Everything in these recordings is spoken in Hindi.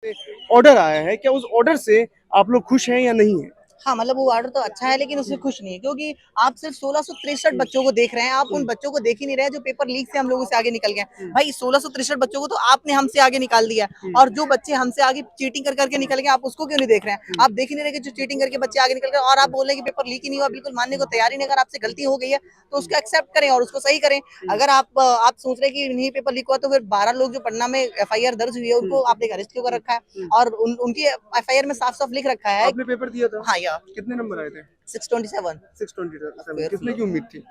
पे ऑर्डर आया है, क्या उस ऑर्डर से आप लोग खुश हैं या नहीं है? हाँ, मतलब वो ऑर्डर तो अच्छा है लेकिन उससे खुश नहीं है, क्योंकि आप सिर्फ 1663 बच्चों को देख रहे हैं, आप उन बच्चों को देख ही नहीं रहे जो पेपर लीक से हम लोगों से आगे निकल गए। भाई 1663 बच्चों को तो आपने हमसे आगे निकाल दिया, और जो बच्चे हमसे आगे चीटिंग कर करके निकल गए आप उसको क्यों नहीं देख रहे हैं? आप देख ही नहीं रहे कि जो चीटिंग करके बच्चे आगे निकल गए, और आप बोल रहे हैं कि पेपर लीक ही नहीं हुआ, बिल्कुल मानने को तैयार ही नहीं। अगर आपसे गलती हो गई है तो उसको एक्सेप्ट करें और उसको सही करें। अगर आप सोच रहे हैं कि नहीं पेपर लीक हुआ, तो फिर 12 लोग जो पटना में एफआईआर दर्ज हुई है उनको आपने अरेस्ट क्यों कर रखा है? और उनकी एफआईआर में साफ साफ लिख रखा है। आपने पेपर दिया था? हाँ यार, कितने नंबर आए थे? 627 627। कितने की उम्मीद थी?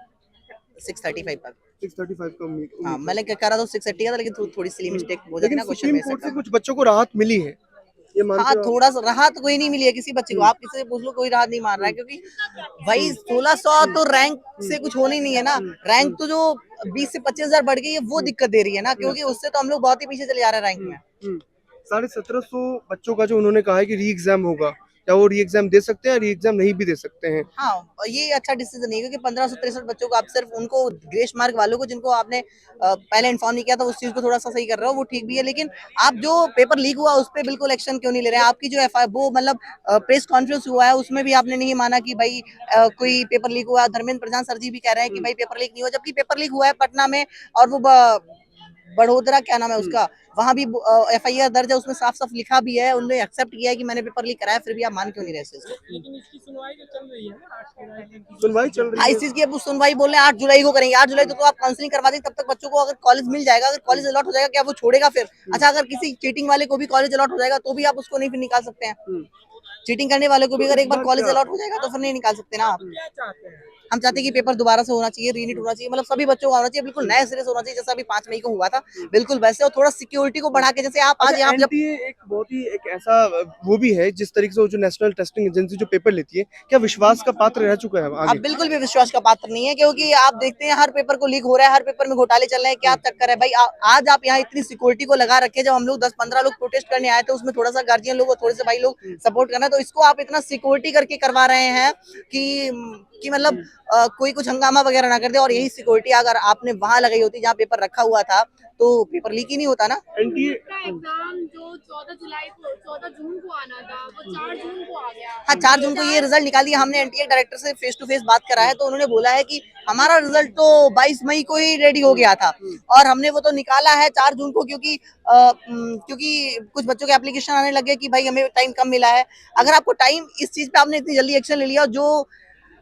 635 पर। 635 का हाँ, उम्मीद मैंने था। क्या करा था 680 का था, लेकिन थोड़ी सी मिस्टेक हो जाती लेकिन है ना क्वेश्चन सुप्रीम में, ऐसा कोर्ट से कम। कुछ बच्चों को राहत मिली है, ये हाँ, मानते हो आप? थोड़ा सा राहत कोई नहीं मिली है किसी बच्चे को, आप किसी से पूछ लो कोई राहत नहीं मान रहा है, क्योंकि भाई 1600 तो रैंक से कुछ होनी नहीं है ना। रैंक तो जो 20 से 25,000 बढ़ गई है वो दिक्कत दे रही है ना, क्योंकि उससे तो हम लोग बहुत ही पीछे चले जा रहे हैं रैंक में। 1750 बच्चों का जो उन्होंने कहा है कि री एग्जाम होगा, क्या वो री एग्जाम दे सकते हैं, री एग्जाम नहीं भी दे सकते हैं? हाँ, और ये अच्छा डिसीजन नहीं है, क्योंकि 1563 बच्चों को आप सिर्फ उनको ग्रेस मार्क वालों को, जिनको आपने पहले इन्फॉर्म नहीं किया था, उस चीज को थोड़ा सा सही कर रहे हो, वो ठीक भी है। लेकिन आप जो पेपर लीक हुआ उस पर बिल्कुल एक्शन क्यों नहीं ले रहे हैं? आपकी जो वो मतलब प्रेस कॉन्फ्रेंस हुआ है उसमें भी आपने नहीं माना कि भाई कोई पेपर लीक हुआ। धर्मेंद्र प्रधान सर जी भी कह रहे हैं कि भाई पेपर लीक नहीं हुआ, जबकि पेपर लीक हुआ है पटना में। और वो बड़ोदरा क्या नाम है उसका, वहां भी एफआईआर दर्ज है, उसमें साफ साफ लिखा भी है, उन्होंने एक्सेप्ट किया है कि मैंने पेपर लीक कराया, फिर भी आप मान क्यों नहीं रहे इस चीज को? लेकिन इसकी सुनवाई जो चल रही है ना, आज के सुनवाई चल हाँ, रही इस है। चीज की अब सुनवाई बोल रहे हैं 8 जुलाई को करेंगे। 8 जुलाई तो आप काउंसलिंग करवा देंगे, तब तक बच्चों को अगर कॉलेज मिल जाएगा, अगर कॉलेज अलॉट हो जाएगा, क्या वो छोड़ेगा फिर? अच्छा, अगर किसी चीटिंग वाले को भी कॉलेज अलॉट हो जाएगा तो भी आप उसको नहीं फिर निकाल सकते हैं। चीटिंग करने वाले को भी तो अगर इस एक बार बार कॉलेज क्या अलॉट हो जाएगा तो फिर नहीं निकाल सकते ना आप। क्या चाहते हैं? हम चाहते हैं कि पेपर दोबारा से होना चाहिए, रीनीट होना चाहिए, मतलब सभी बच्चों का होना चाहिए, बिल्कुल नए सिरे से होना चाहिए, जैसा अभी 5 मई को हुआ था बिल्कुल वैसे। और थोड़ा सिक्योरिटी को बढ़ा के, जैसे आप अच्छा, आज यहाँ जब एनटीए एक बहुत ही एक ऐसा वो भी है, जिस तरीके से वो जो नेशनल टेस्टिंग एजेंसी जो पेपर लेती है, क्या विश्वास का पात्र रह चुका है अब आगे? बिल्कुल भी विश्वास का पात्र नहीं है, क्योंकि आप देखते हैं हर पेपर को लीक हो रहा है, हर पेपर में घोटाले चल रहे हैं। क्या चक्कर है भाई? आज आप यहाँ इतनी सिक्योरिटी को लगा रखे, जब हम लोग 10-15 लोग प्रोटेस्ट करने आए थे, उसमें थोड़ा सा गार्जियन लोग और थोड़े से भाई लोग सपोर्ट करना, तो इसको आप इतना सिक्योरिटी करके करवा रहे हैं कि मतलब कोई कुछ हंगामा वगैरह ना कर दे। और यही सिक्योरिटी अगर आपने वहां लगाई होती जहाँ पेपर रखा हुआ था, तो पेपर लीक ही नहीं होता ना। एनटीए एग्जाम जो 14 जून को आना था वो 4 जून को आ गया। हाँ, 4 जून को ये रिजल्ट निकाल दिया। हमने एनटीए डायरेक्टर से फेस टू फेस बात करा है, तो उन्होंने बोला है कि हमारा रिजल्ट तो 22 मई को ही रेडी हो गया था, और हमने वो तो निकाला है 4 जून को, क्योंकि कुछ बच्चों के एप्लीकेशन आने लगे कि भाई हमें टाइम कम मिला है। अगर आपको टाइम, इस चीज पे आपने इतनी जल्दी एक्शन ले लिया, जो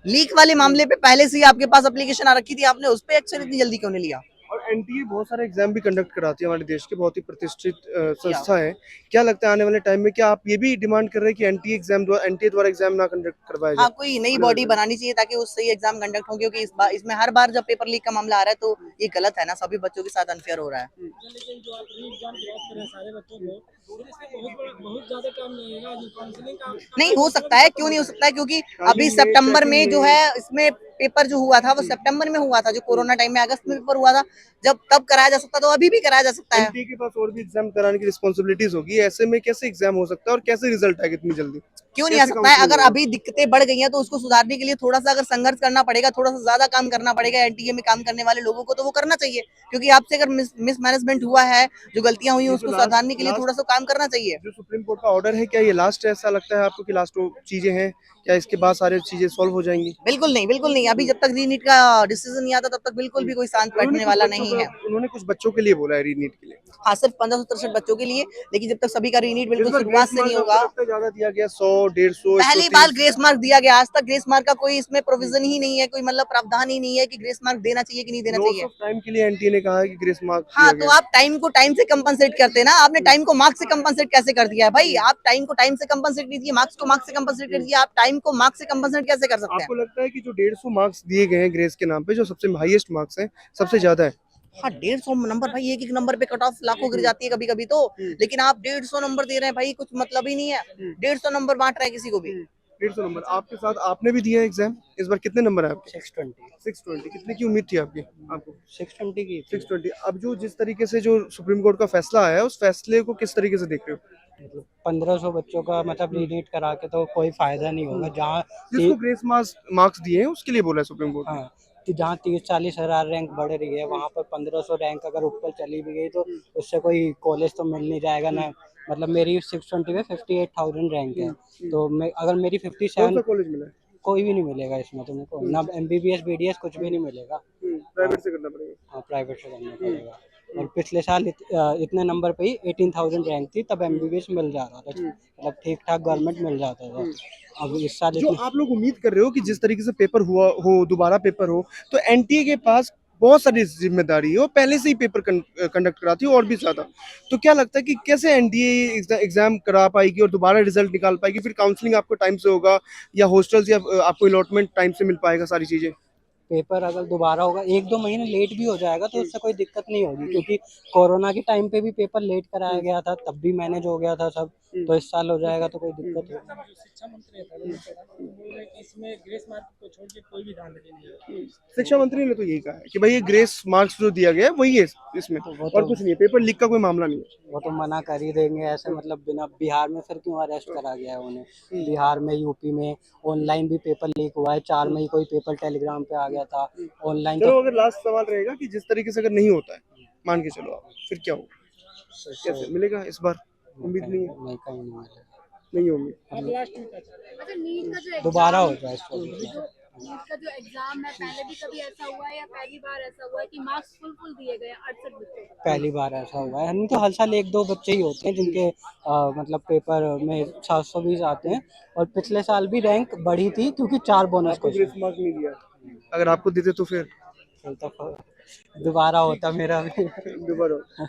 लीक वाले मामले पे पहले से ही आपके पास एप्लीकेशन आ रखी थी, आपने उस पर एक्शन इतनी जल्दी क्यों नहीं लिया? और एनटीए बहुत सारे एग्जाम भी कंडक्ट कराती है, हमारे देश की बहुत ही प्रतिष्ठित संस्था है। क्या लगता है आने वाले टाइम में क्या आप ये भी डिमांड कर रहे हैं कि एनटीए द्वारा एग्जाम ना कंडक्ट करवाया हाँ, जाए? कोई नई बॉडी बनानी चाहिए ताकि उससे ही एग्जाम कंडक्ट हो, क्योंकि इसमें हर बार जब पेपर लीक का मामला आ रहा है तो ये गलत है ना, सभी बच्चों के साथ अनफेयर हो रहा है। लेकिन जो आप री एग्जाम क्रैक करें सारे बच्चों को, तो इसमें बहुत ज्यादा टाइम लगेगा, जो काउंसलिंग का नहीं हो सकता है, क्यों नहीं हो सकता है? क्योंकि अभी काउंसलिंग में, सितंबर चेकिंग में जो में। है इसमें पेपर जो हुआ था वो सितंबर में हुआ था, जो कोरोना टाइम में अगस्त में पेपर हुआ था, जब तब कराया जा सकता, तो अभी भी कराया जा सकता है। एनटीए के पास और भी एग्जाम कराने की रिस्पॉन्सिबिलिटीज होगी, ऐसे में कैसे एग्जाम हो सकता है और कैसे रिजल्ट आएगा इतनी जल्दी? क्यों नहीं आ कैसे सकता है? काउंसलिंग अगर होगा? अभी दिक्कतें बढ़ गई हैं तो उसको सुधारने के लिए थोड़ा सा अगर संघर्ष करना पड़ेगा, थोड़ा सा ज्यादा काम करना पड़ेगा एनटीए में काम करने वाले लोगों को, तो वो करना चाहिए। क्योंकि आपसे अगर मिसमैनेजमेंट हुआ है, जो गलतियां हुई हैं ये जो उसको लास्ट सुधारने के लिए लास्ट थोड़ा सा काम करना चाहिए। जो सुप्रीम कोर्ट का ऑर्डर है, क्या ये लास्ट है? ऐसा लगता है आपको कि लास्ट वो चीजें हैं, क्या इसके बाद सारी चीजें सॉल्व हो जाएंगी? बिल्कुल नहीं, बिल्कुल नहीं। अभी जब तक रीनीट का डिसीजन नहीं आता तब तक बिल्कुल भी कोई शांत बैठने वाला नहीं है। उन्होंने कुछ बच्चों के लिए बोला है रीनीट के लिए। हाँ, सिर्फ 1563 बच्चों के लिए, लेकिन जब तक सभी का रीनीट इस बिल्कुल बार शुरुआत ग्रेस से नहीं मार्क आपको होगा। लगता है ज्यादा दिया गया? 100, 150, पहली बार 130? ग्रेस मार्क दिया गया, आज तक ग्रेस मार्क का कोई इसमें प्रोविजन ही नहीं है, कोई मतलब प्रावधान ही नहीं है कि ग्रेस मार्क देना चाहिए कि नहीं देना लॉस चाहिए। ऑफ टाइम के लिए एनटीए ने कहा है कि ग्रेस मार्क हाँ, दिया तो गया। आप टाइम को टाइम से कंपनसेट करते हैं ना, आपने टाइम को मार्क्स से कंपनसेट कैसे कर दिया है भाई? आप टाइम को टाइम से कंपनसेट कीजिए, मार्क्स को मार्क्स से कंपनसेट कर दीजिए, आप टाइम को मार्क्स से कंपनसेट कैसे कर सकते हैं? आपको लगता है कि जो 150 मार्क्स दिए गए हैं ग्रेस के नाम पे, जो सबसे हाईएस्ट मार्क्स हैं, सबसे ज्यादा है? हाँ, 150 नंबर भाई, एक एक नंबर पे कट ऑफ लाखों गिर जाती है कभी कभी तो। लेकिन आप 150 नंबर दे रहे हैं भाई, कुछ मतलब ही नहीं है। 150 नंबर बांट रहे हैं किसी को भी। 150 नंबर आपके साथ आपने भी दिया है एग्जाम, इस बार कितने नंबर है आपके? 620 620। कितने की उम्मीद थी आपकी? आपको 620 की थी। 620। अब जो जिस तरीके से जो सुप्रीम कोर्ट का फैसला आया है, उस फैसले को किस तरीके से देख रहे हो? मतलब 1500 बच्चों का मतलब रीनीट करा के तो कोई फायदा नहीं होगा। जहाँ जिसको ग्रेस मार्क्स मार्क्स दिए हैं उसके लिए बोला है सुप्रीम कोर्ट ने। हाँ, जहाँ 30-40 हज़ार रैंक बढ़ रही है वहाँ पर 1500 रैंक अगर ऊपर चली भी गई तो उससे कोई कॉलेज तो मिल नहीं जाएगा ना। मतलब मेरी 620 में 58,000 रैंक है, तो मैं अगर मेरी कौन 57 सा कॉलेज मिला है? कोई भी नहीं मिलेगा इसमें तुमको ना, MBBS BDS कुछ भी नहीं मिलेगा। प्राइवेट से करना पड़ेगा। हाँ, प्राइवेट से करना पड़ेगा। और पिछले साल इतने नंबर पे ही 18,000 रैंक थी, तब MBBS मिल जा रहा था, मतलब ठीक ठाक गवर्नमेंट मिल जाता था। अब इस साल जो इतनी आप लोग उम्मीद कर रहे हो कि जिस तरीके से पेपर हुआ हो, दोबारा पेपर हो, तो एनटीए के पास बहुत सारी जिम्मेदारी है, वो पहले से ही पेपर कंडक्ट कराती है और भी ज्यादा। तो क्या लगता है कि कैसे एनटीए एग्जाम करा पाएगी और दोबारा रिजल्ट निकाल पाएगी? फिर काउंसलिंग आपको टाइम से होगा या हॉस्टल्स या आपको अलॉटमेंट टाइम से मिल पाएगा सारी चीजें? पेपर अगर दोबारा होगा 1-2 महीने लेट भी हो जाएगा तो उससे कोई दिक्कत नहीं होगी, क्योंकि कोरोना के टाइम पे भी पेपर लेट कराया गया था, तब भी मैनेज हो गया था सब। तो इस साल हो जाएगा तो कोई दिक्कत नहीं। जो शिक्षा मंत्री है धर्मेंद्र प्रधान, वो बोल रहे हैं कि इसमें ग्रेस मार्क को छोड़ के कोई भी धांधली नहीं है। शिक्षा मंत्री ने तो यही कहा है कि भाई ये ग्रेस मार्क्स जो दिया गया है वही है इसमें, वो और कुछ नहीं है, पेपर लीक का कोई मामला नहीं है। वो तो मना कर ही देंगे ऐसे, मतलब बिना बिहार में फिर क्यों अरेस्ट करा गया है उन्हें? बिहार में, यूपी में ऑनलाइन भी पेपर लीक हुआ है, 4 मई को ही पेपर टेलीग्राम पे आ गया था ऑनलाइन। चलो तो अगर लास्ट सवाल रहेगा कि जिस तरीके से अगर नहीं होता है, मान के चलो आप, फिर क्या होगा? कैसे मिलेगा इस बार? उम्मीद नहीं है, नहीं, कहीं नहीं मिलेगा। नहीं है उम्मीद। अब लास्ट में क्या चाहिए? अच्छा नीट का जो दोबारा हो एग्जाम जाए इसको। नीट का जो एग्जाम है, पहले भी कभी ऐसा हुआ है या पहली बार ऐसा हुआ है कि मार्क्स फुल दिए गए 68 बच्चों को? पहली बार ऐसा हुआ है, नहीं तो हर साल 1-2 बच्चे ही होते हैं जिनके मतलब पेपर में 720 आते हैं। और पिछले साल भी रैंक बढ़ी थी क्योंकि 4 बोनस आपको क्वेश्चन। ग्रेस मार्क नहीं दिया, अगर आपको देते तो फिर दोबारा होता मेरा भी। दोबारा